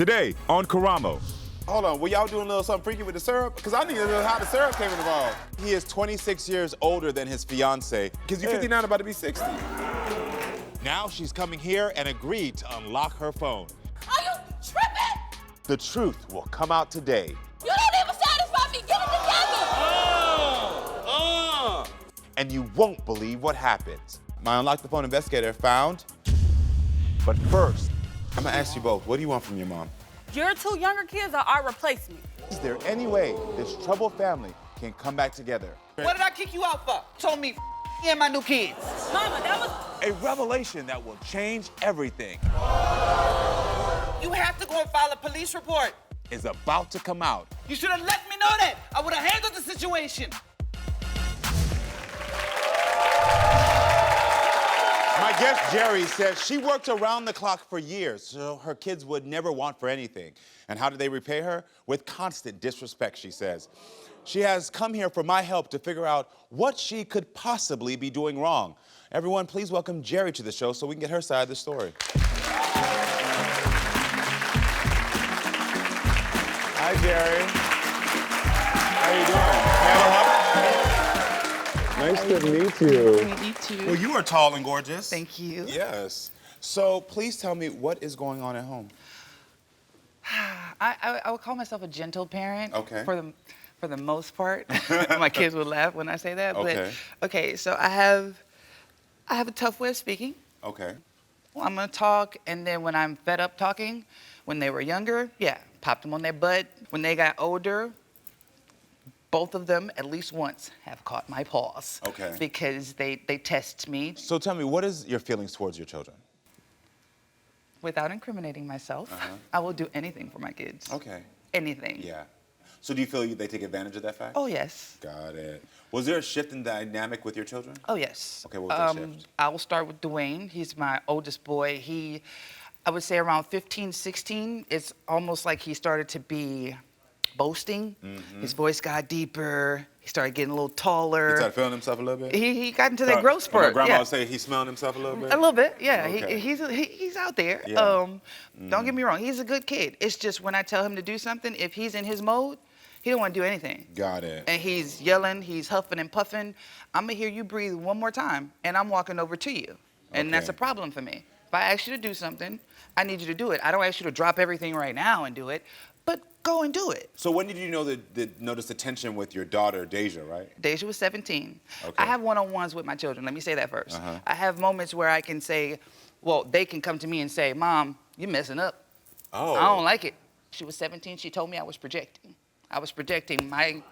Today on Karamo. Hold on, were y'all doing a little something freaky with the syrup? Because I need to know how the syrup came involved. He is 26 years older than his fiancée. Because you're 59, about to be 60. Now she's coming here and agreed to unlock her phone. Are you tripping? The truth will come out today. You don't even satisfy me. Get it together. And you won't believe what happens. My Unlock the Phone investigator found. But first, I'm gonna ask you both, what do you want from your mom? Your two younger kids are our replacement. Is there any way this troubled family can come back together? What did I kick you out for? Told me and my new kids. Mama, that was... A revelation that will change everything You have to go and file a police report. is about to come out. You should have let me know that. I would have handled the situation. My guest, Gerri, says she worked around the clock for years, so her kids would never want for anything. And how did they repay her? With constant disrespect, she says. She has come here for my help to figure out what she could possibly be doing wrong. Everyone, please welcome Gerri to the show so we can get her side of the story. Hi, Gerri. How you doing? Nice to meet you. Meet you too. Well, you are tall and gorgeous. Thank you. Yes. So please tell me what is going on at home. I would call myself a gentle parent. Okay. For the most part. My kids would laugh when I say that. Okay. But okay, so I have a tough way of speaking. Okay. Well, I'm gonna talk, and then when I'm fed up talking, when they were younger, yeah, popped them on their butt. When they got older, both of them, at least once, have caught my paws. Okay. Because they test me. So tell me, what is your feelings towards your children? Without incriminating myself, I will do anything for my kids. Okay. Anything. Yeah. So do you feel they take advantage of that fact? Oh, yes. Got it. Was there a shift in dynamic with your children? Oh, yes. Okay, what was that shift? I will start with Dwayne. He's my oldest boy. I would say around 15, 16, it's almost like he started to be boasting. Mm-hmm. His voice got deeper. He started getting a little taller. He started feeling himself a little bit? He got into that growth spurt. My grandma yeah. would say he's smelling himself a little bit? A little bit, yeah. Okay. He's out there. Yeah. Don't get me wrong. He's a good kid. It's just when I tell him to do something, if he's in his mode, he don't want to do anything. Got it. And he's yelling, he's huffing and puffing. I'm going to hear you breathe one more time, and I'm walking over to you. And that's a Okay. problem for me. If I ask you to do something, I need you to do it. I don't ask you to drop everything right now and do it, but go and do it. So when did you notice the tension with your daughter, Deja, right? Deja was 17. Okay. I have one-on-ones with my children. Let me say that first. Uh-huh. I have moments where I can say, well, they can come to me and say, Mom, you're messing up. Oh. I don't like it. She was 17. She told me I was projecting. I was projecting my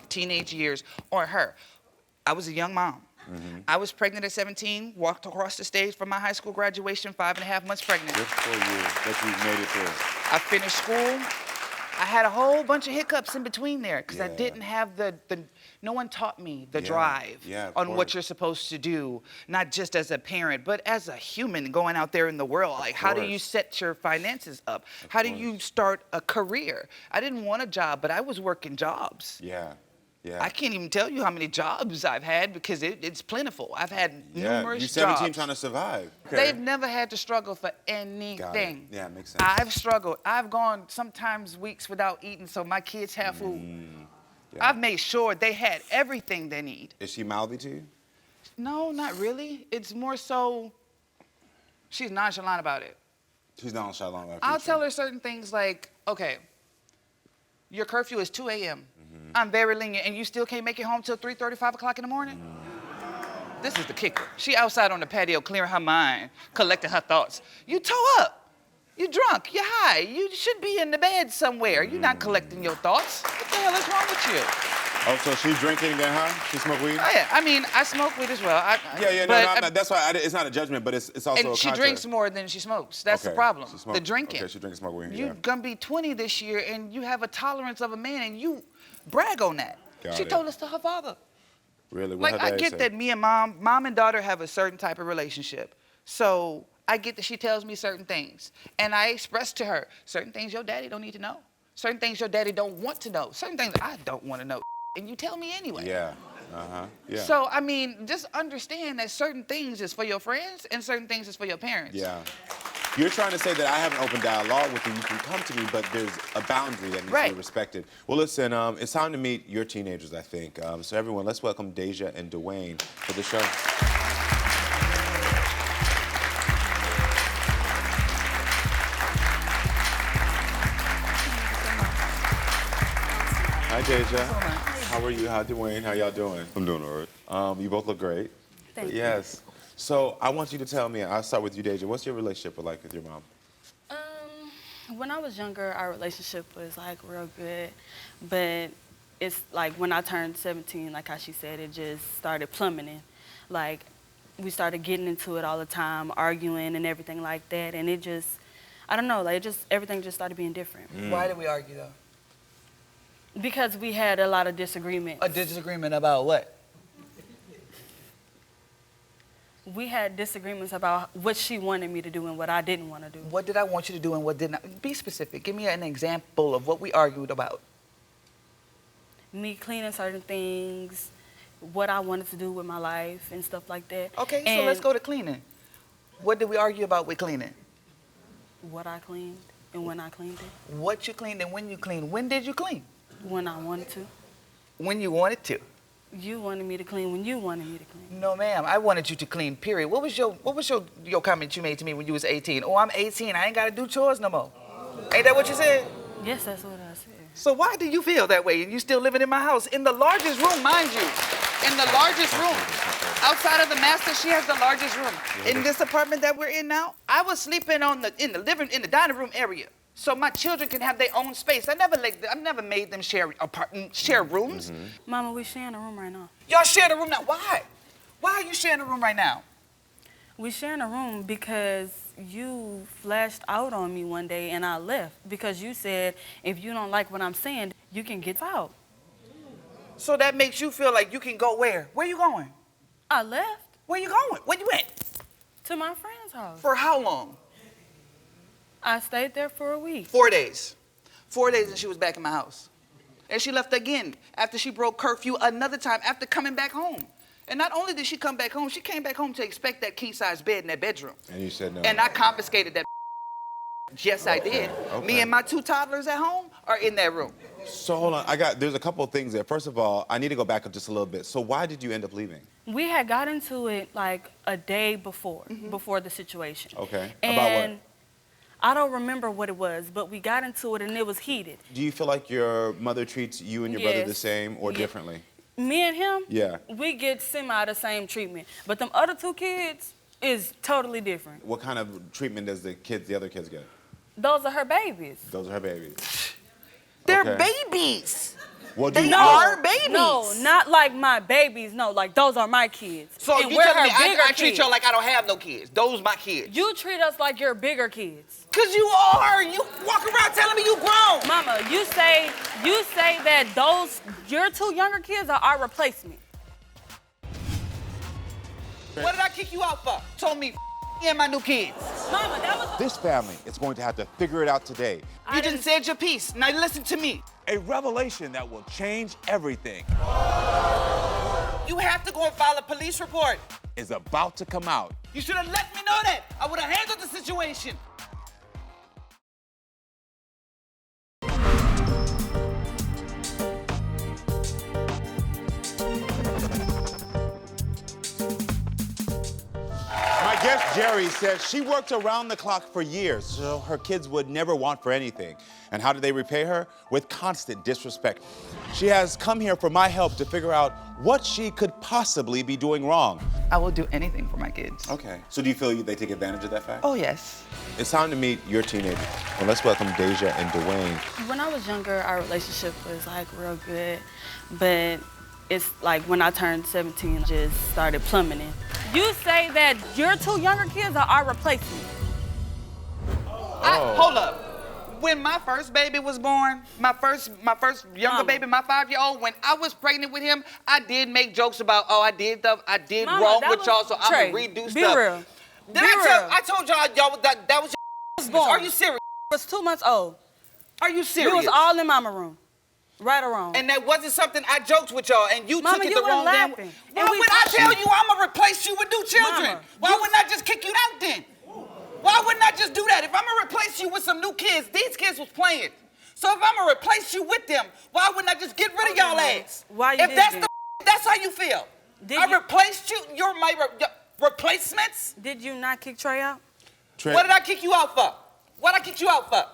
teenage years on her. I was a young mom. Mm-hmm. I was pregnant at 17, walked across the stage for my high school graduation, 5.5 months pregnant. Good for you that you made it through. I finished school. I had a whole bunch of hiccups in between there because I Yeah. didn't have no one taught me the Yeah. drive Yeah, of on course. what you're supposed to do, not just as a parent, but as a human going out there in the world. Like, how do you course. set your finances up? How do you start a career? I didn't want a job, but I was working jobs. Yeah. Yeah. I can't even tell you how many jobs I've had because it's plentiful. I've had numerous You're 17 jobs. trying to survive. Okay. They've never had to struggle for Got it. anything. Yeah, makes sense. I've struggled. I've gone sometimes weeks without eating so my kids have food. Yeah. I've made sure they had everything they need. Is she mouthy to you? No, not really. It's more so she's nonchalant about it. She's nonchalant about I'll future. tell her certain things like, okay, your curfew is 2 a.m. I'm very lenient, and you still can't make it home till 3:30, 5 o'clock in the morning? This is the kicker. She outside on the patio clearing her mind, collecting her thoughts. You toe up. You drunk. You high. You should be in the bed somewhere. You're not collecting your thoughts. What the hell is wrong with you? Oh, so she's drinking then, huh? She smoke weed? Oh, yeah. I mean, I smoke weed as well. That's why it's not a judgment, but it's also And a she contrast. drinks more than she smokes. That's the Okay. problem. She smoke- The drinking. Okay, she drinks smoke weed. You're Yeah. gonna be 20 this year, and you have a tolerance of a man, and you brag on that. Got She it. told us to her father. Really? What Like, her I dad get say? that me and mom and daughter have a certain type of relationship. So I get that she tells me certain things. And I express to her, certain things your daddy don't need to know. Certain things your daddy don't want to know. Certain things I don't want to know. And you tell me anyway. Yeah. Yeah. So, I mean, just understand that certain things is for your friends and certain things is for your parents. Yeah. You're trying to say that I have an open dialogue with you. You can come to me, but there's a boundary that needs to be respected. Well, listen, it's time to meet your teenagers, I think. So everyone, let's welcome Deja and Dwayne for the show. Hi, Deja. How are you? How Dwayne? How y'all doing? I'm doing all right. You both look great. Thank you. Yes. So I want you to tell me, I'll start with you, Deja. What's your relationship like with your mom? When I was younger, our relationship was like real good, but it's like when I turned 17, like how she said, it just started plummeting. Like we started getting into it all the time, arguing and everything like that, and it just, I don't know, like everything just started being different. Why did we argue though? Because we had a lot of disagreements. A disagreement about what? We had disagreements about what she wanted me to do and what I didn't want to do. What did I want you to do and what didn't I? Be specific. Give me an example of what we argued about. Me cleaning certain things, what I wanted to do with my life and stuff like that. Okay, so let's go to cleaning. What did we argue about with cleaning? What I cleaned and when I cleaned it. What you cleaned and when you cleaned. When did you clean? When I wanted to. When you wanted to. You wanted me to clean when you wanted me to clean. No, ma'am. I wanted you to clean, period. What was your comment you made to me when you was 18? Oh, I'm 18. I ain't got to do chores no more. Ain't that what you said? Yes, that's what I said. So why do you feel that way? And you still living in my house? In the largest room, mind you. In the largest room. Outside of the master, she has the largest room. In this apartment that we're in now, I was sleeping in the dining room area. So my children can have their own space. I never made them share rooms. Mama, we sharing a room right now. Y'all sharing a room now. Why? Why are you sharing a room right now? We sharing a room because you flashed out on me one day and I left because you said if you don't like what I'm saying, you can get out. So that makes you feel like you can go where? Where you going? I left. Where you going? Where you at? To my friend's house. For how long? I stayed there for a week. 4 days. 4 days and she was back in my house. And she left again after she broke curfew another time after coming back home. And not only did she come back home, she came back home to expect that king-size bed in that bedroom. And you said no. And I confiscated that. Yes, I did. Okay. Me and my 2 toddlers at home are in that room. So hold on, there's a couple of things there. First of all, I need to go back up just a little bit. So why did you end up leaving? We had got into it like a day before the situation. Okay. And about what? I don't remember what it was, but we got into it and it was heated. Do you feel like your mother treats you and your brother the same or differently? Me and him, Yeah. we get semi the same treatment. But them other 2 kids is totally different. What kind of treatment does the other kids get? Those are her babies. Those are her babies. They're Okay. babies. Well, They are babies. No, not like my babies. No, like those are my kids. So and you we're telling me her bigger I treat kids. y'all like I don't have no kids. Those my kids. You treat us like you're bigger kids. Cause you are. You walk around telling me you grown. Mama, you say that your 2 younger kids are our replacement. What did I kick you out for? Told me and my new kids. Mama, that was this family is going to have to figure it out today. You just said your piece. Now listen to me. A revelation that will change everything You have to go and file a police report. is about to come out. You should have let me know that. I would have handled the situation. My guest, Gerri, says she worked around the clock for years so her kids would never want for anything. And how did they repay her? With constant disrespect. She has come here for my help to figure out what she could possibly be doing wrong. I will do anything for my kids. Okay. So do you feel they take advantage of that fact? Oh, yes. It's time to meet your teenagers. Well, let's welcome Deja and Dwayne. when I was younger, our relationship was like real good, but it's like when I turned 17, it just started plummeting. You say that your 2 younger kids are our replacement. Hold up. When my first baby was born, my first younger baby, my 5-year-old, when I was pregnant with him, I did make jokes about, oh, I did Mama, wrong that with was- y'all, so I'm Trey, gonna redo be stuff. real. I told y'all that was your born. Are you serious? I was 2 months old. Are you We serious? was all in mama room, right or wrong. And that wasn't something I joked with y'all, and you Mama, took it you the wrong weren't damn laughing. way. And Why we would I talked. tell you I'm gonna replace you with new children? Mama, Why wouldn't I just kick you out then? Why wouldn't I just do that? If I'm gonna replace you with some new kids, these kids was playing. So if I'm gonna replace you with them, why wouldn't I just get rid of y'all ass? Why you If that's didn't? that's how you feel. Replaced you, you're my replacements? Did you not kick Trey out? What did I kick you out for? What did I kick you out for?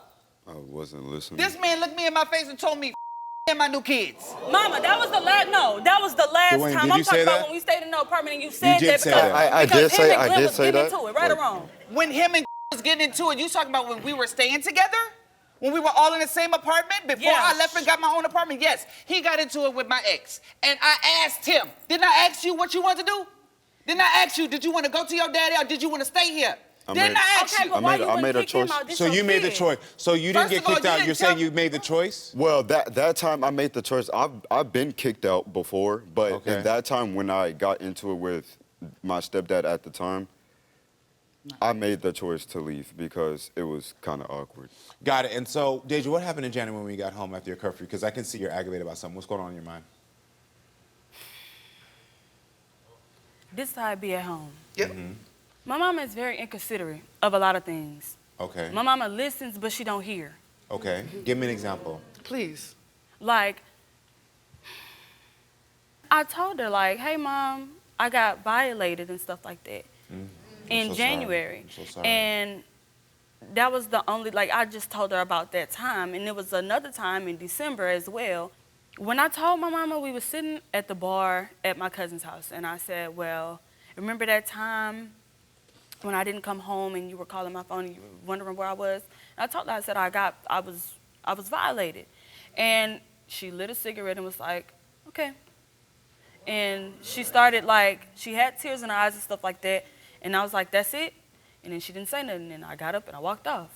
I wasn't listening. This man looked me in my face and told me, and my new kids. Mama, that was the last. No, that was the last Dwayne, time. did I'm you talking say about that? when we stayed in no apartment and you said did that say because, that. I because did him say- and I Glenn did was say getting that. into it, right or Like- wrong? When him and was getting into it, you talking about when we were staying together? When we were all in the same apartment? Before Yeah. I left and got my own apartment? Yes, he got into it with my ex. And I asked him, didn't I ask you what you wanted to do? Didn't I ask you, did you want to go to your daddy or did you want to stay here? Didn't I ask Okay, you? but why made- you I wouldn't made a kick him choice. out? This So your you made the kid. choice. So you didn't First get of all, kicked you out. didn't You're tell saying me- you made the choice? Well, that time I made the choice. I've been kicked out before, but Okay. at that time when I got into it with my stepdad at the time, I made the choice to leave because it was kind of awkward. Got it. And so, Deja, what happened in January when we got home after your curfew? Because I can see you're aggravated about something. What's going on in your mind? This is how I be at home. Yep. My mama is very inconsiderate of a lot of things. Okay. My mama listens, but she don't hear. Okay. Give me an example. Please. Like, I told her, like, hey, Mom, I got violated and stuff like that in so January. sorry. I'm so sorry. And that was the only, like, I just told her about that time. And there was another time in December as well. When I told my mama, we were sitting at the bar at my cousin's house. And I said, well, remember that time when I didn't come home and you were calling my phone and you were wondering where I was? And I told her, I said, I was violated. And she lit a cigarette and was like, okay. And she started like, she had tears in her eyes and stuff like that. And I was like, that's it? And then she didn't say nothing. And I got up and I walked off.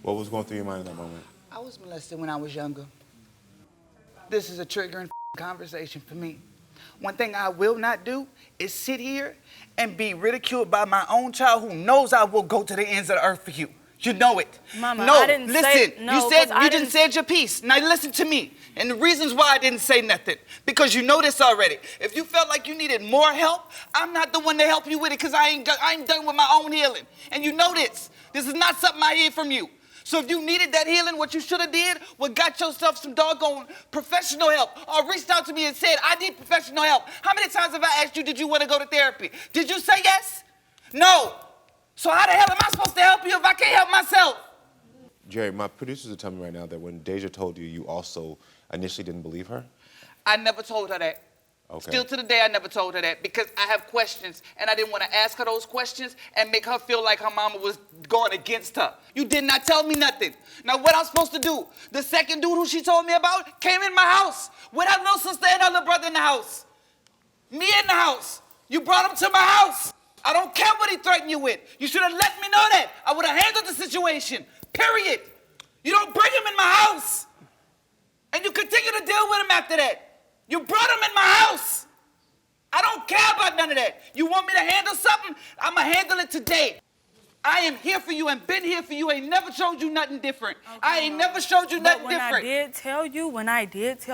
What was going through your mind in that moment? I was molested when I was younger. This is a triggering conversation for me. One thing I will not do is sit here and be ridiculed by my own child who knows I will go to the ends of the earth for you. You know it. Mama, no, I didn't listen. say- no, you said 'cause I you didn't- didn't say your piece. Now listen to me. And the reasons why I didn't say nothing, because you know this already. If you felt like you needed more help, I'm not the one to help you with it, because I ain't done with my own healing. And you know this. This is not something I hear from you. So if you needed that healing, what you should have did was got yourself some doggone professional help, or reached out to me and said, I need professional help. How many times have I asked you, did you want to go to therapy? Did you say yes? No. So how the hell am I supposed to help you if I can't help myself? Gerri, my producers are telling me right now that when Deja told you, you also initially didn't believe her? I never told her that. Okay. Still to the day, I never told her that because I have questions and I didn't want to ask her those questions and make her feel like her mama was going against her. You did not tell me nothing. Now, what I'm supposed to do? The second dude who she told me about came in my house with her little sister and her little brother in the house. Me in the house. You brought him to my house. I don't care what he threatened you with. You should have let me know that. I would have handled the situation. Period. You don't bring him in my house. And you continue to deal with him after that. You brought him in my house. I don't care about none of that. You want me to handle something? I'm going to handle it today. I am here for you and been here for you. Ain't never showed you nothing different. Okay, I ain't never showed you nothing when different. I did tell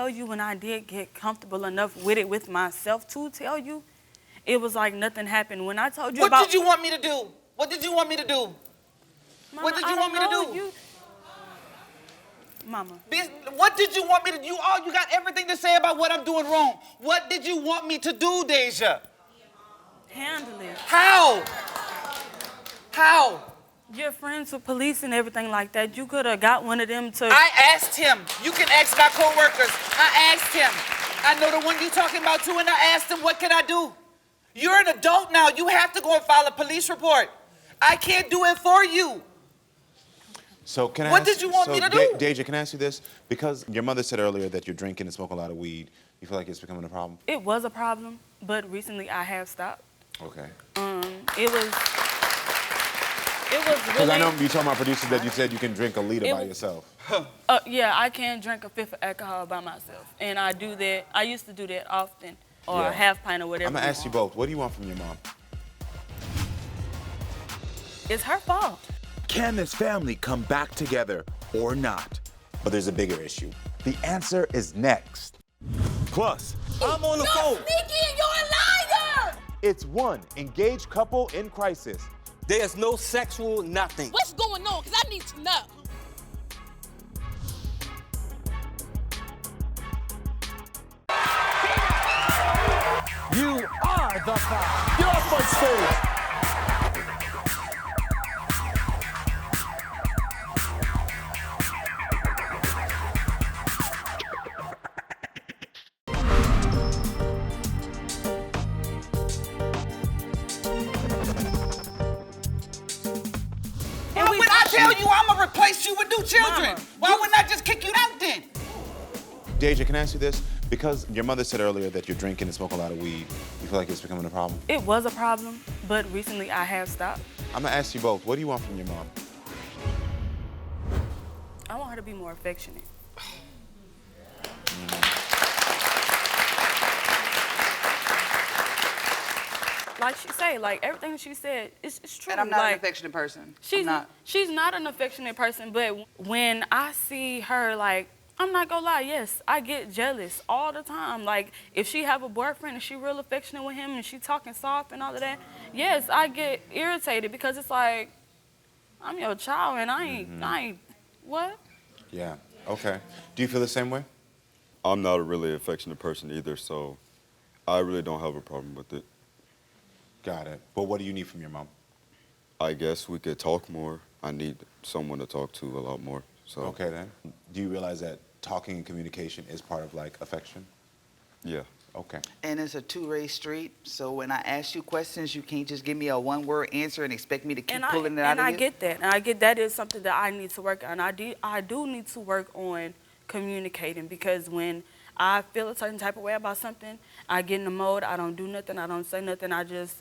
you, when I did get comfortable enough with it with myself to tell you, it was like nothing happened. When I told you What about... did you want me to do? What did you want me to do? Mama, what did you I want me don't to know. do? Mama. What did you want me to do? You got everything to say about what I'm doing wrong. What did you want me to do, Deja? Handle it. How? How? You're friends with police and everything like that. You could have got one of them to... I asked him. You can ask my co-workers. I asked him. I know the one you're talking about too, and I asked him, what can I do? You're an adult now. You have to go and file a police report. I can't do it for you. So can I What ask- did you want me to do? Deja, can I ask you this? Because your mother said earlier that you're drinking and smoking a lot of weed. You feel like it's becoming a problem? It was a problem, but recently I have stopped. Okay. It was Because really... I know you told my producers that you said you can drink a liter by yourself. Yeah, I can drink a fifth of alcohol by myself. And I do that. I used to do that often. Or Yeah. a half pint or whatever. I'm going to ask you both. What do you want from your mom? It's her fault. Can this family come back together or not? But there's a bigger issue. The answer is next. Plus, I'm on the phone. Sneaky, you're a liar! It's one engaged couple in crisis. There's no sexual nothing. What's going on? Because I need to know. You are the fire. Get off my stage! Why would I tell you I'm gonna replace you with new children? Mama, Why wouldn't I just kick you out then? Deja, can I ask you this? Because your mother said earlier that you're drinking and smoking a lot of weed, you feel like it's becoming a problem? It was a problem, but recently I have stopped. I'm gonna ask you both, what do you want from your mom? I want her to be more affectionate. Like she say, like everything she said, it's true. And I'm not like, an affectionate person. She's I'm not. She's not an affectionate person, but when I see her, like, I'm not gonna lie, yes, I get jealous all the time. Like, if she have a boyfriend and she real affectionate with him and she talking soft and all of that, yes, I get irritated because it's like, I'm your child and I ain't, what? Yeah, okay. Do you feel the same way? I'm not a really affectionate person either, so I really don't have a problem with it. Got it. But what do you need from your mom? I guess we could talk more. I need someone to talk to a lot more. So Okay then. Do you realize that talking and communication is part of like affection? yeah. Okay. And it's a two-way street, so when I ask you questions, you can't just give me a one-word answer and expect me to keep pulling it out and of I you. get that. And I get that is something that I need to work on. I do need to work on communicating because when I feel a certain type of way about something, I get in the mode, I don't do nothing, I don't say nothing, I just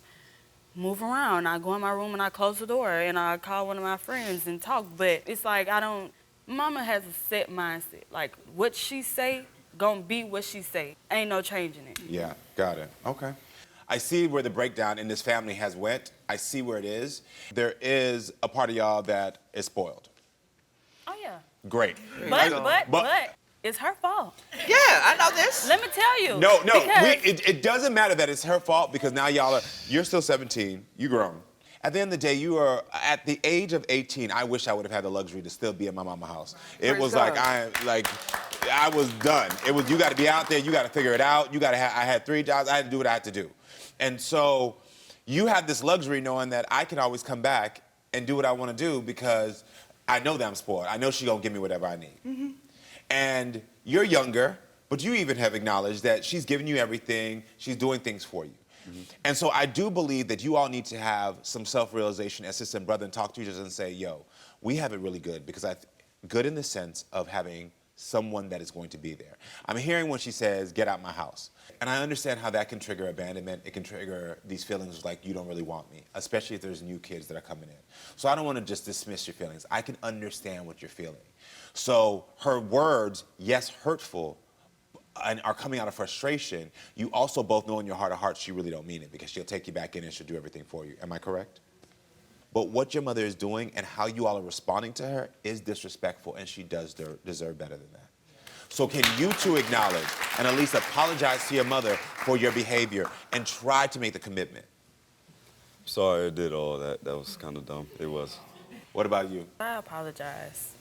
move around. I go in my room and I close the door and I call one of my friends and talk. But it's like Mama has a set mindset. Like what she say, gonna be what she say. Ain't no changing it. Yeah, got it. Okay. I see where the breakdown in this family has went. I see where it is. There is a part of y'all that is spoiled. Oh yeah. Great. But it's her fault. Yeah, I know this. Let me tell you. No, because- it doesn't matter that it's her fault because now you're still 17, you grown. At the end of the day, you are at the age of 18. I wish I would have had the luxury to still be at my mama's house. It Praise was God. I was done. It was you got to be out there, you got to figure it out. I had 3 jobs, I had to do what I had to do. And so you have this luxury knowing that I can always come back and do what I want to do because I know that I'm spoiled. I know she's gonna give me whatever I need. Mm-hmm. And you're younger, but you even have acknowledged that she's giving you everything, she's doing things for you. And so I do believe that you all need to have some self-realization as sister and brother and talk to each other and say, yo, we have it really good because good in the sense of having someone that is going to be there. I'm hearing when she says, get out my house. And I understand how that can trigger abandonment. It can trigger these feelings like you don't really want me, especially if there's new kids that are coming in. So I don't want to just dismiss your feelings. I can understand what you're feeling. So her words, yes, hurtful, and are coming out of frustration, you also both know in your heart of hearts she really don't mean it because she'll take you back in and she'll do everything for you. Am I correct? But what your mother is doing and how you all are responding to her is disrespectful and she does deserve better than that. So can you two acknowledge and at least apologize to your mother for your behavior and try to make the commitment? Sorry I did all that. That was kind of dumb. It was. What about you? I apologize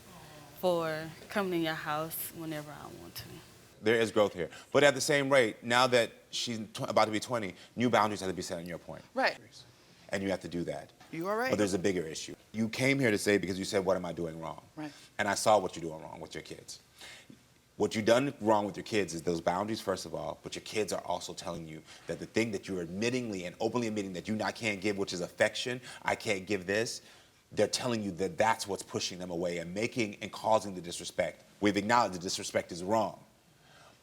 for coming in your house whenever I want to. There is growth here. But at the same rate, now that she's about to be 20, new boundaries have to be set on your point. Right. And you have to do that. You all right? But there's a bigger issue. You came here to say because you said, what am I doing wrong? Right. And I saw what you're doing wrong with your kids. What you've done wrong with your kids is those boundaries, first of all, but your kids are also telling you that the thing that you're admittingly and openly admitting that you can't give, which is affection, I can't give this, they're telling you that that's what's pushing them away and making and causing the disrespect. We've acknowledged the disrespect is wrong.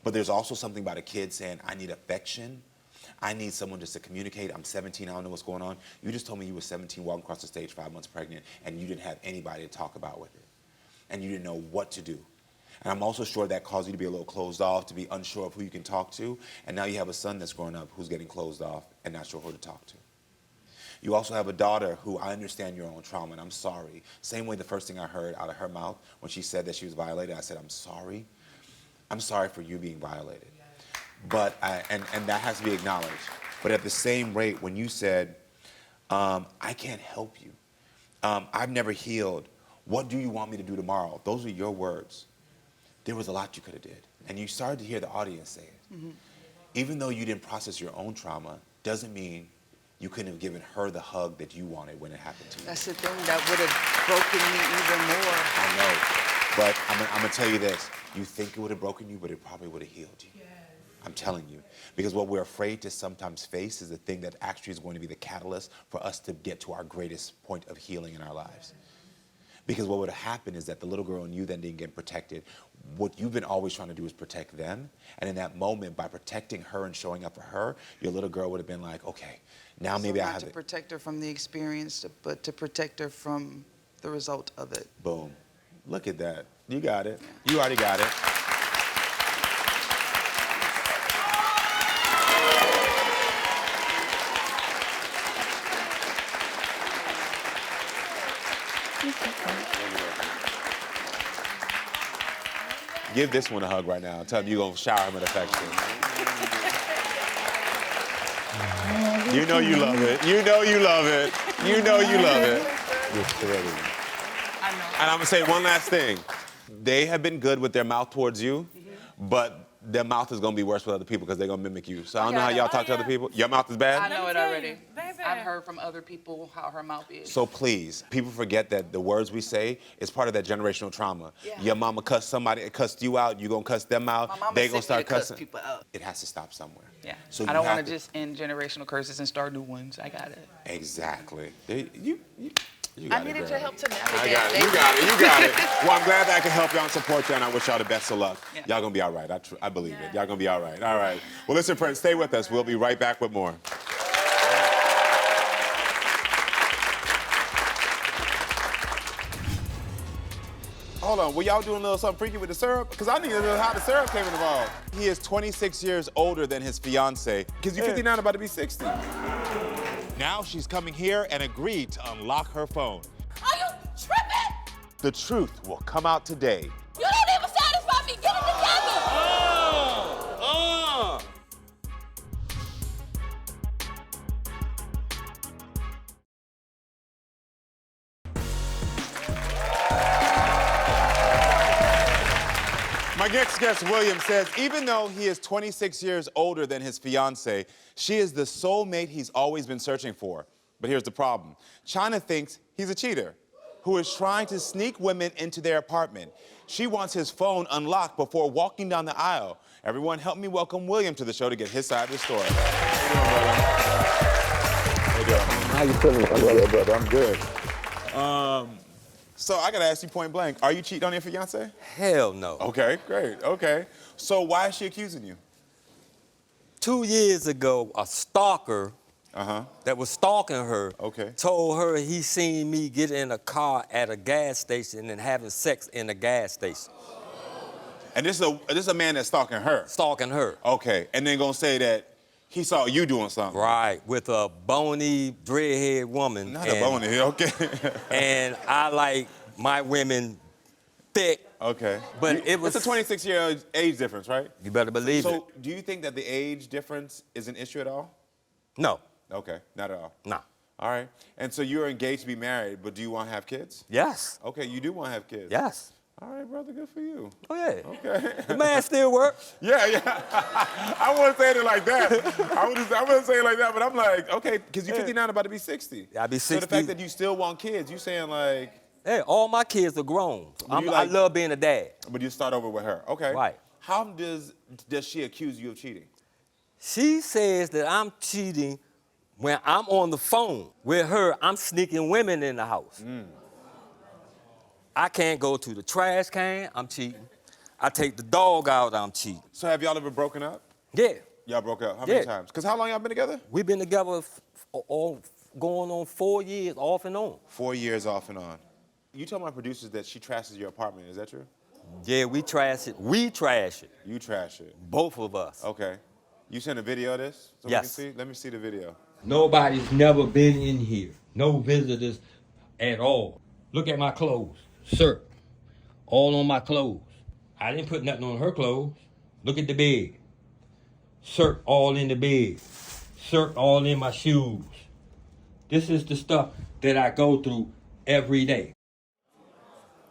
But there's also something about a kid saying, I need affection. I need someone just to communicate. I'm 17, I don't know what's going on. You just told me you were 17, walking across the stage, 5 months pregnant, and you didn't have anybody to talk about with it. And you didn't know what to do. And I'm also sure that caused you to be a little closed off, to be unsure of who you can talk to. And now you have a son that's growing up who's getting closed off and not sure who to talk to. You also have a daughter who I understand your own trauma, and I'm sorry. Same way the first thing I heard out of her mouth when she said that she was violated, I said, I'm sorry. I'm sorry for you being violated. But and that has to be acknowledged. But at the same rate, when you said, I can't help you. I've never healed. What do you want me to do tomorrow? Those are your words. There was a lot you could have did. And you started to hear the audience say it. Mm-hmm. Even though you didn't process your own trauma, doesn't mean you couldn't have given her the hug that you wanted when it happened to you. That's the thing that would have broken me even more. I know. But I'm going to tell you this. You think it would have broken you, but it probably would have healed you. Yes. I'm telling you. Because what we're afraid to sometimes face is the thing that actually is going to be the catalyst for us to get to our greatest point of healing in our lives. Because what would have happened is that the little girl in you then didn't get protected. What you've been always trying to do is protect them. And in that moment, by protecting her and showing up for her, your little girl would have been like, okay, now maybe I have to protect her from the experience, but to protect her from the result of it. Boom. Look at that. You got it. You already got it. Give this one a hug right now. Tell him you're going to shower him with affection. You know you love it. You know you love it. You know you love it. You're thrilling. I know. And I'm going to say one last thing. They have been good with their mouth towards you, but their mouth is going to be worse with other people because they're going to mimic you. So I don't know how y'all talk to other people. Your mouth is bad? I know it already. I've heard from other people how her mouth is. So please, people forget that the words we say is part of that generational trauma. Yeah. Your mama cussed somebody, cussed you out, you gonna cuss them out. My mama they gonna start cussing people out. It has to stop somewhere. Yeah. So I don't want to just end generational curses and start new ones. I got it. Exactly. You got I it, needed girl. your help to navigate. I got it. You got it. You got it. Well, I'm glad that I can help y'all and support y'all, and I wish y'all the best of luck. Yeah. Y'all gonna be all right. I believe it. Y'all gonna be all right. All right. Well, listen, friends, stay with us. We'll be right back with more. Hold on, were y'all doing a little something freaky with the syrup? Because I need to know how the syrup came involved. He is 26 years older than his fiancée, because you're 59, about to be 60. Now she's coming here and agreed to unlock her phone. Are you tripping? The truth will come out today. You don't even satisfy me. Get it together. My next guest, William, says even though he is 26 years older than his fiancée, she is the soulmate he's always been searching for. But here's the problem. China thinks he's a cheater who is trying to sneak women into their apartment. She wants his phone unlocked before walking down the aisle. Everyone help me welcome William to the show to get his side of the story. How you doing, brother? How you feeling, brother? I'm good. So I gotta ask you point blank, are you cheating on your fiancée? Hell no. Okay, great, okay. So why is she accusing you? 2 years ago, a stalker that was stalking her told her he seen me get in a car at a gas station and having sex in a gas station. And this is a man that's stalking her? Stalking her. Okay, and then gonna say that he saw you doing something? Right, with a bony, dreadhead woman. Not a bony, okay. And I like my women thick. Okay. But it was... It's a 26-year age difference, right? You better believe it. So do you think that the age difference is an issue at all? No. Okay, not at all. No. All right. And so you're engaged to be married, but do you want to have kids? Yes. Okay, you do want to have kids? Yes. All right, brother, good for you. Oh, yeah. Okay. The man still works. Yeah. I wouldn't say it like that. I wouldn't say it like that, but I'm like, okay, because you're 59, about to be 60. I'll be 60. So the fact that you still want kids, you saying like... Hey, all my kids are grown. I love being a dad. But you start over with her. Okay. Right. How does she accuse you of cheating? She says that I'm cheating when I'm on the phone with her. I'm sneaking women in the house. I can't go to the trash can, I'm cheating. I take the dog out, I'm cheating. So have y'all ever broken up? Yeah. Y'all broke up? How many times? Because how long y'all been together? We've been together going on 4 years, off and on. 4 years off and on. You told my producers that she trashes your apartment. Is that true? Yeah, we trash it. We trash it. You trash it. Both of us. Okay. You sent a video of this? So yes. We can see? Let me see the video. Nobody's never been in here. No visitors at all. Look at my clothes. Sir, all on my clothes. I didn't put nothing on her clothes. Look at the bed. Shirt all in the bed. Shirt all in my shoes. This is the stuff that I go through every day.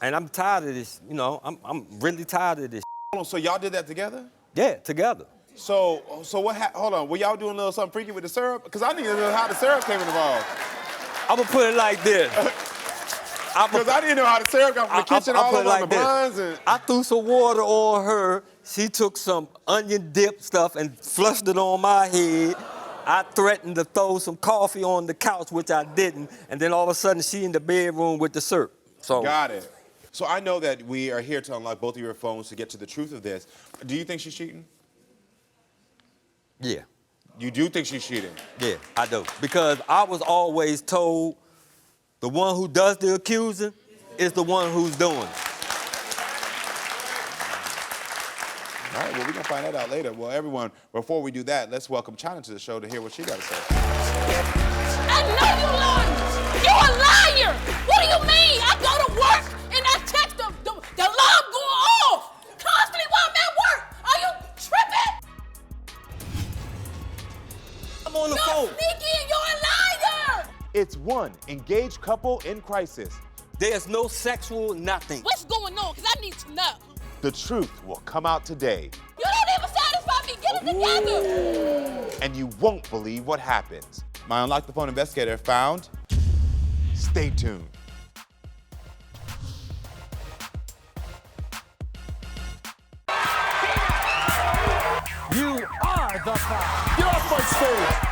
And I'm tired of this, you know, I'm really tired of this. Hold on, so y'all did that together? Yeah, together. So what hold on, were y'all doing a little something freaky with the syrup? Because I need to know how the syrup came involved. I'm gonna put it like this. Because I didn't know how the syrup got from the kitchen all over on the blinds. And... I threw some water on her. She took some onion dip stuff and flushed it on my head. I threatened to throw some coffee on the couch, which I didn't. And then all of a sudden, she in the bedroom with the syrup. So got it. So I know that we are here to unlock both of your phones to get to the truth of this. Do you think she's cheating? Yeah. You do think she's cheating? Yeah, I do. Because I was always told the one who does the accusing is the one who's doing it. All right, well, we're going to find that out later. Well, everyone, before we do that, let's welcome China to the show to hear what she got to say. I know you lying. You're a liar. What do you mean? I go to work and I text the alarm going off constantly while I'm at work. Are you tripping? I'm on the You're phone. sneaky and you're a liar. It's one engaged couple in crisis. There's no sexual nothing. What's going on? Because I need to know. The truth will come out today, You don't even satisfy me. Get it together. and you won't believe what happens. My Unlock the Phone investigator found... Stay tuned. You are the fire. Get off my stage!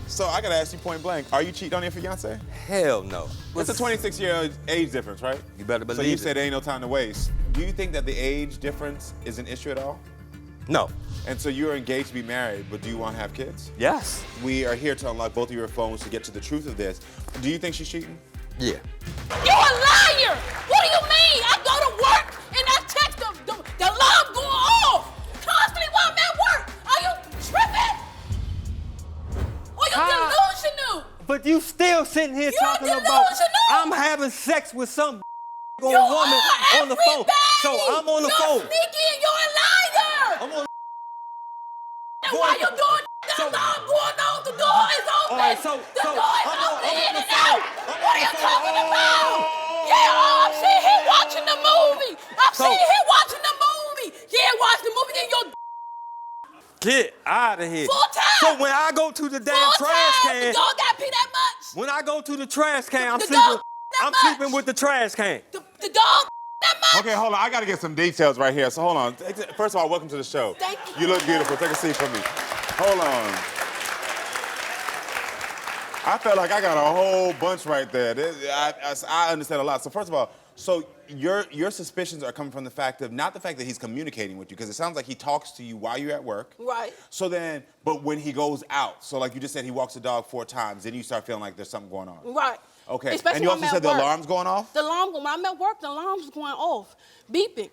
So I got to ask you point blank, are you cheating on your fiancé? Hell no. It's a 26-year age difference, right? You better believe So you it. said there ain't no time to waste. Do you think that the age difference is an issue at all? No. And so you're engaged to be married, but do you want to have kids? Yes. We are here to unlock both of your phones to get to the truth of this. Do you think she's cheating? Yeah. You're a liar. What do you mean? I go to work and I text the alarm going off constantly while I'm at work. Are you tripping? Or you delusional? But you still sitting here You're talking about delusional. I'm having sex with some You woman are on the phone. So everybody. I'm on the You're phone. Sneaky and you're a liar. I'm on And why you doing the alarm going off? The door is open. All right, so the door is open I'm on in the and phone. out. What are you talking about? Yeah, I'm sitting here watching the movie. I'm sitting here watching the movie. Yeah, watch the movie and your Get out of here. 4 times. So when I go to the damn 4 trash times. can, The dog got pee that much. when I go to the trash can, I'm The sleeping. dog that I'm much. sleeping with the trash can. The dog that much. Okay, hold on. I got to get some details right here. So hold on. First of all, welcome to the show. Thank you. You look beautiful. Take a seat for me. Hold on. I felt like I got a whole bunch right there. I understand a lot. So first of all, so your suspicions are coming from the fact of, not the fact that he's communicating with you, because it sounds like he talks to you while you're at work. Right. So then, but when he goes out, so like you just said he walks the dog 4 times, then you start feeling like there's something going on. Right. Okay. Especially and you when also I'm said at the work. alarm's going off? The alarm, when I'm at work, the alarm's going off, beeping.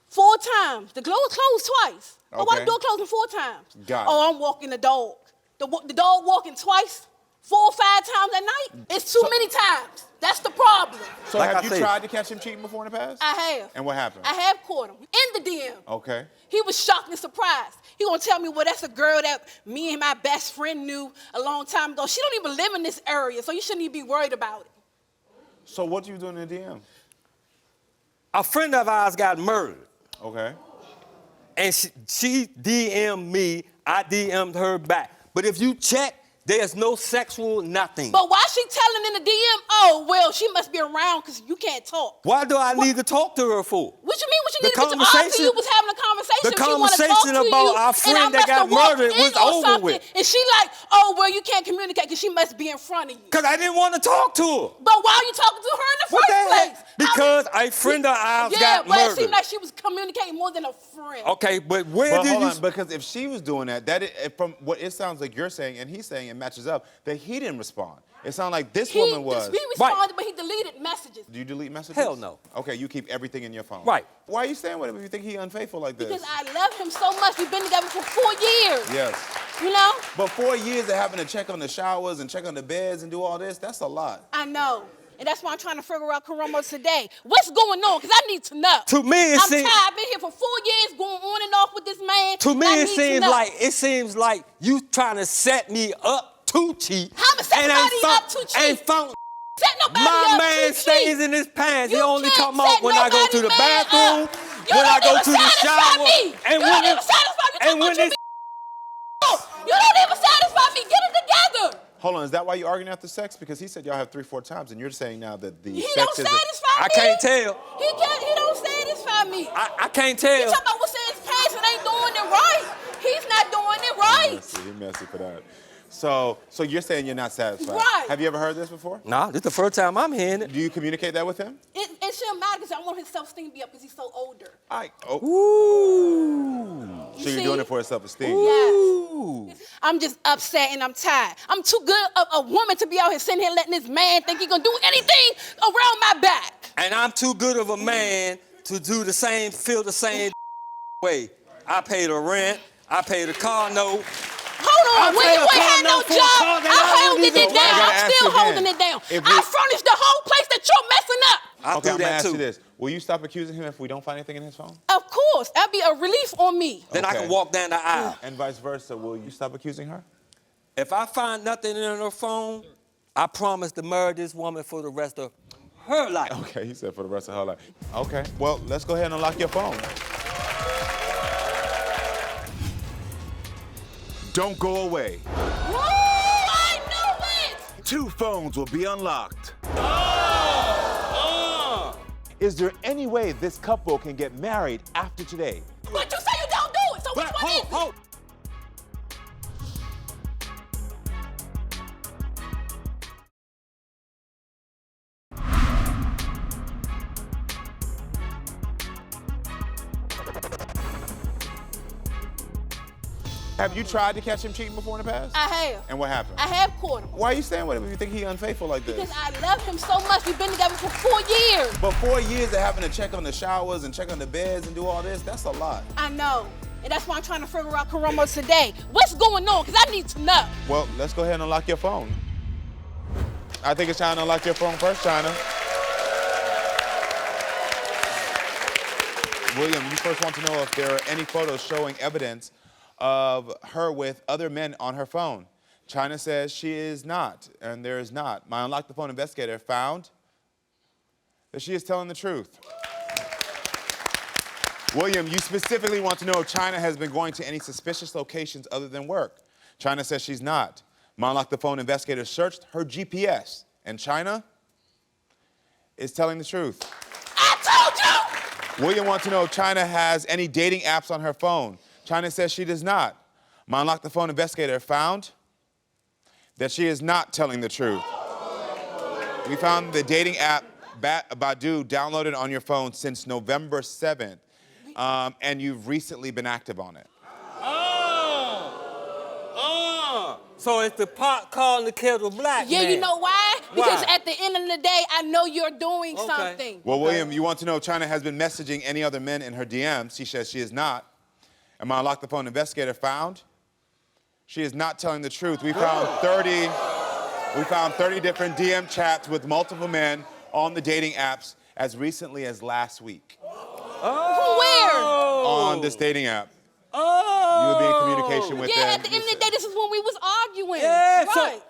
4 times. The door closed twice. Oh, why the Okay. door closing 4 times? Got it. Oh, I'm walking the dog. The dog walking twice, 4 or 5 times at night. It's too many times. That's the problem. So Like have I you said. tried to catch him cheating before in the past? I have. And what happened? I have caught him in the DM. Okay. He was shocked and surprised. He gonna tell me, well, that's a girl that me and my best friend knew a long time ago. She don't even live in this area, so you shouldn't even be worried about it. So what you doing in the DM? A friend of ours got murdered, Okay. and she DM'd me. I DM'd her back. But if you check, there's no sexual nothing. But why she telling in the DM, oh, well, she must be around because you can't talk? Why do I need to talk to her for? What you mean? What you The need to do? Obviously, conversation- you was having a conversation. the She wanna talk conversation to about you, our and friend I that must got have walked murdered in was or over something, with. And she like, oh, well, you can't communicate because she must be in front of you. Because I didn't want to talk to her. But why are you talking to her in the What first the heck? place? Because a friend of ours yeah, got but it murdered. seemed like she was communicating more than a friend. Okay, but where But did hold you... on, because if she was doing that, from what it sounds like you're saying and he's saying, it matches up, that he didn't respond. It sounds like this woman was. He responded, but he deleted messages. Do you delete messages? Hell no. Okay, you keep everything in your phone. Right. Why are you staying with him if you think he's unfaithful like this? Because I love him so much. We've been together for 4 years. Yes. You know? But 4 years of having to check on the showers and check on the beds and do all this, that's a lot. I know. And that's why I'm trying to figure out Karamo today. What's going on? Because I need to know. To me, I'm tired. I've been here for 4 years going on and off with this man. To me, it seems like you trying to set me up to cheat. How to set somebody up to cheat? And found set nobody my up man to stays cheat. in his pants. You He only can't come out when I go to the bathroom, when I go to the shower, and you don't even satisfy me. and when it's You don't even satisfy me. Get it together. Hold on, is that why you're arguing after sex? Because he said y'all have 3-4 times, and you're saying now that the He sex don't is... satisfy me. I can't tell. He don't satisfy me. I can't He tell. talking about what's in his pants and ain't doing it right. He's not doing it right. You're messy for that. So you're saying you're not satisfied. Right. Have you ever heard this before? Nah, this is the first time I'm hearing it. Do you communicate that with him? It shouldn't matter because I want his self-esteem to be up because he's so older. Ooh. So you're doing it for his self-esteem? Yes. I'm just upset and I'm tired. I'm too good of a woman to be out here sitting here letting this man think he gonna do anything around my back. And I'm too good of a man to do the same, feel the same way. I pay the rent, I pay the car note. Hold on, when you ain't had no job, I held it down. I'm still holding it down. I furnished the whole place that you're messing up. Okay, I'm gonna ask you this. Will you stop accusing him if we don't find anything in his phone? Of course, that'd be a relief on me. Then I can walk down the aisle. And vice versa, will you stop accusing her? If I find nothing in her phone, I promise to marry this woman for the rest of her life. Okay, he said for the rest of her life. Okay, well, let's go ahead and unlock your phone. Don't go away. Woo, I knew it! 2 phones will be unlocked. Is there any way this couple can get married after today? But you say you don't do it, so which one is it? Have you tried to catch him cheating before in the past? I have. And what happened? I have caught him. Why are you staying with him if you think he's unfaithful like this? Because I love him so much. We've been together for 4 years. But 4 years of having to check on the showers and check on the beds and do all this, that's a lot. I know. And that's why I'm trying to figure out Karamo today. What's going on? Because I need to know. Well, let's go ahead and unlock your phone. I think it's time to unlock your phone first, China. William, you first want to know if there are any photos showing evidence of her with other men on her phone. China says she is not, and there is not. My Unlock the Phone investigator found that she is telling the truth. William, you specifically want to know if China has been going to any suspicious locations other than work. China says she's not. My Unlock the Phone investigator searched her GPS, and China is telling the truth. I told you! William wants to know if China has any dating apps on her phone. China says she does not. My Unlock the Phone investigator found that she is not telling the truth. We found the dating app Badu downloaded on your phone since November 7th, and you've recently been active on it. So it's the pot calling the kettle black, Yeah, man. you know why? Because Why? at the end of the day, I know you're doing something. Well, William, you want to know if China has been messaging any other men in her DMs. She says she is not. And my Unlock the Phone investigator found she is not telling the truth. We found 30 different DM chats with multiple men on the dating apps as recently as last week. Where? On this dating app. You would be in communication with them. Yeah, at the end of the day, this is when we was arguing. Yeah, right.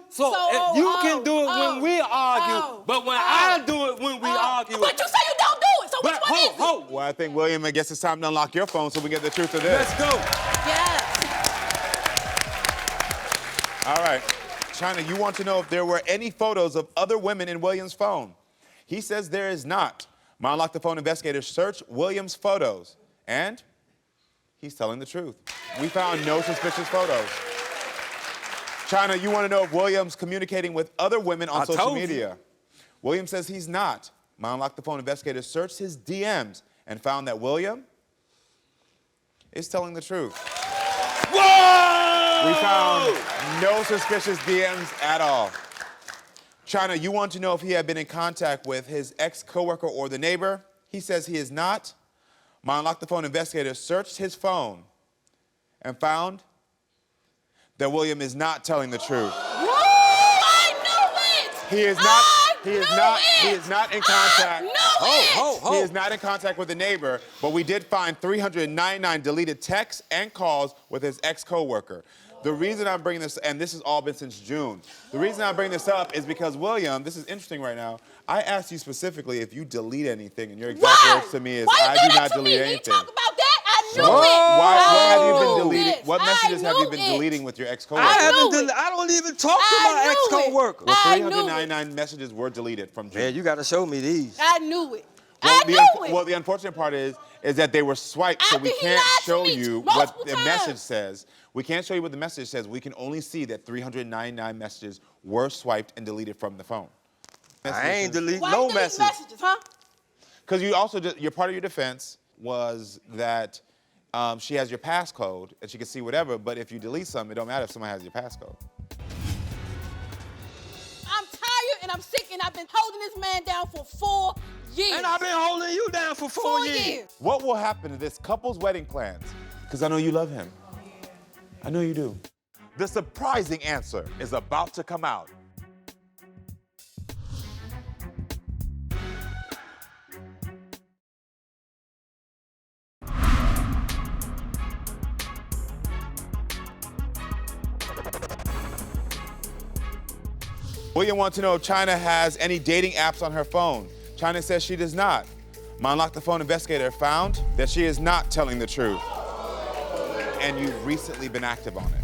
so if you can do it when we argue, but when I do it when we argue. But you say you don't do it, so which one is it? Well, I think, William, I guess it's time to unlock your phone so we get the truth of this. Let's go. Yes. All right. China, you want to know if there were any photos of other women in William's phone. He says there is not. My Unlock the Phone investigator searched William's photos, and he's telling the truth. We found no suspicious photos. China, you want to know if William's communicating with other women on social media. William says he's not. My Unlock the Phone investigator searched his DMs and found that William is telling the truth. Whoa! We found no suspicious DMs at all. China, you want to know if he had been in contact with his ex-coworker or the neighbor. He says he is not. My Unlock the Phone investigator searched his phone and found that William is not telling the truth. Woo! I knew it! He is not in contact. He is not in contact with the neighbor, but we did find 399 deleted texts and calls with his ex-coworker. The reason I'm bringing this, and this has all been since June, the reason I bring this up is because William, this is interesting right now, I asked you specifically if you delete anything, and your exact words to me is, I do not delete anything. You talk about that? I knew it. What have you been deleting? Yes, What messages have you been deleting with your ex-coworker? I don't even talk to my ex-coworker. Well, 399 messages were deleted from June. Man, you got to show me these. I knew it. Well, the unfortunate part is that they were swiped, so we can't show you what the message says. We can't show you what the message says. We can only see that 399 messages were swiped and deleted from the phone. I ain't delete no messages, huh? Because you also, your part of your defense was that she has your passcode and she can see whatever, but if you delete something, it don't matter if somebody has your passcode. I'm tired and I'm sick and I've been holding this man down for 4 years. And I've been holding you down for 4 years. What will happen to this couple's wedding plans? Because I know you love him. I know you do. The surprising answer is about to come out. William wants to know if China has any dating apps on her phone. China says she does not. My Unlock the Phone investigator found that she is not telling the truth. And you've recently been active on it.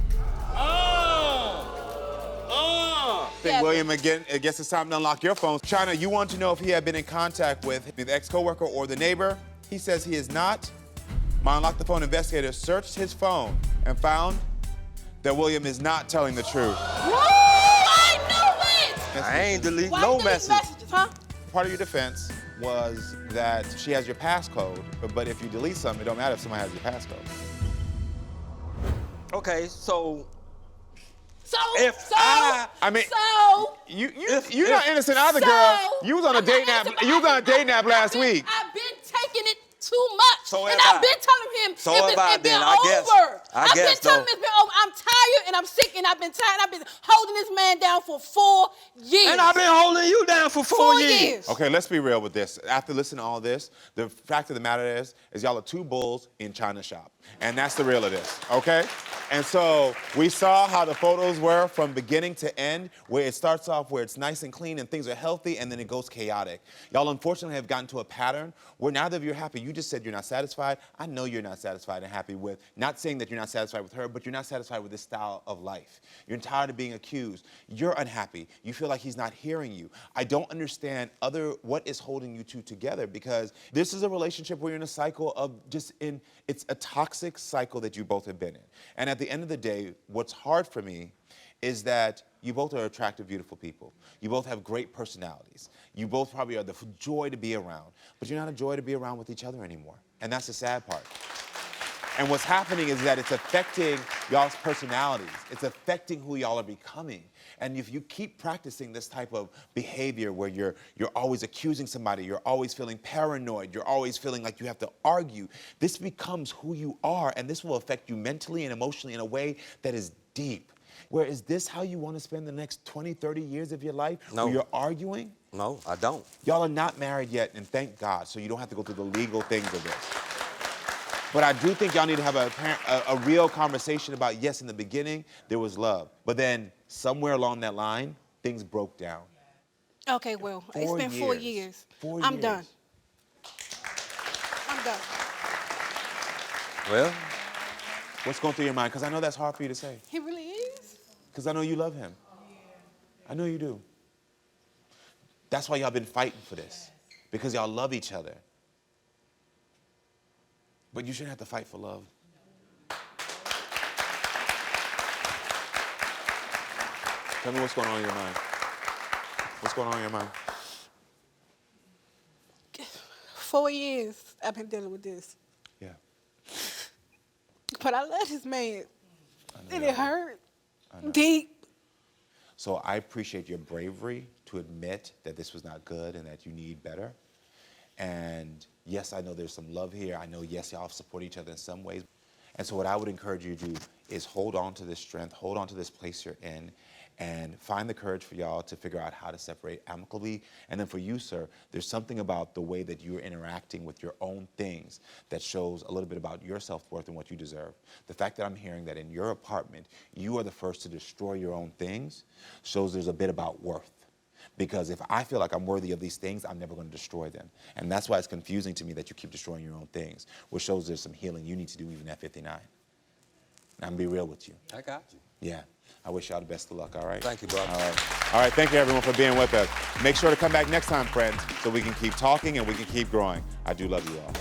I think, William, again, I guess it's time to unlock your phone. China, you want to know if he had been in contact with the ex-coworker or the neighbor. He says he is not. My Unlock the Phone investigator searched his phone and found that William is not telling the truth. Woo! I knew it! I ain't delete Why no these messages. huh? Part of your defense was that she has your passcode, but if you delete something, it don't matter if somebody has your passcode. Okay, so you're not innocent either, girl. You was on a dating app. You was on a dating app last week. I've been taking it too much, So and have I've been telling him it's been I guess. over. I I've guess, been telling him though. it's been over. I'm tired and I'm sick and I've been tired. I've been holding this man down for 4 years. And I've been holding you down for 4 years. Okay, let's be real with this. After listening to all this, the fact of the matter is y'all are two bulls in China shop. And that's the real of this, okay? And so we saw how the photos were from beginning to end, where it starts off where it's nice and clean and things are healthy, and then it goes chaotic. Y'all unfortunately have gotten to a pattern where neither of you are happy. You just said you're not satisfied. I know you're not satisfied and happy with, not saying that you're not satisfied with her, but you're not satisfied with this style of life. You're tired of being accused. You're unhappy. You feel like he's not hearing you. I don't understand what is holding you two together, because this is a relationship where you're in a cycle of it's a toxic cycle that you both have been in. And at the end of the day, what's hard for me is that you both are attractive, beautiful people. You both have great personalities. You both probably are the joy to be around, but you're not a joy to be around with each other anymore. And that's the sad part. And what's happening is that it's affecting y'all's personalities. It's affecting who y'all are becoming. And if you keep practicing this type of behavior where you're always accusing somebody, you're always feeling paranoid, you're always feeling like you have to argue, this becomes who you are, and this will affect you mentally and emotionally in a way that is deep. Where is this how you want to spend the next 20, 30 years of your life? No. Where you're arguing? No, I don't. Y'all are not married yet, and thank God, so you don't have to go through the legal things of this. But I do think y'all need to have a real conversation about, yes, in the beginning, there was love. But then somewhere along that line, things broke down. Okay, well, it's been 4 years. I'm done. I'm done. Well, what's going through your mind? Because I know that's hard for you to say. He really is? Because I know you love him. I know you do. That's why y'all been fighting for this. Because y'all love each other. But you shouldn't have to fight for love. Tell me what's going on in your mind. What's going on in your mind? 4 years I've been dealing with this. Yeah. But I love this man. And you it hurt. Deep. So I appreciate your bravery to admit that this was not good and that you need better. And yes, I know there's some love here. I know, yes, y'all support each other in some ways. And so what I would encourage you to do is hold on to this strength, hold on to this place you're in, and find the courage for y'all to figure out how to separate amicably. And then for you, sir, there's something about the way that you're interacting with your own things that shows a little bit about your self-worth and what you deserve. The fact that I'm hearing that in your apartment, you are the first to destroy your own things shows there's a bit about worth. Because if I feel like I'm worthy of these things, I'm never going to destroy them. And that's why it's confusing to me that you keep destroying your own things, which shows there's some healing you need to do even at 59. And I'm going to be real with you. I got you. Yeah. I wish y'all the best of luck, all right? Thank you, brother. All right. All right, thank you, everyone, for being with us. Make sure to come back next time, friends, so we can keep talking and we can keep growing. I do love you all.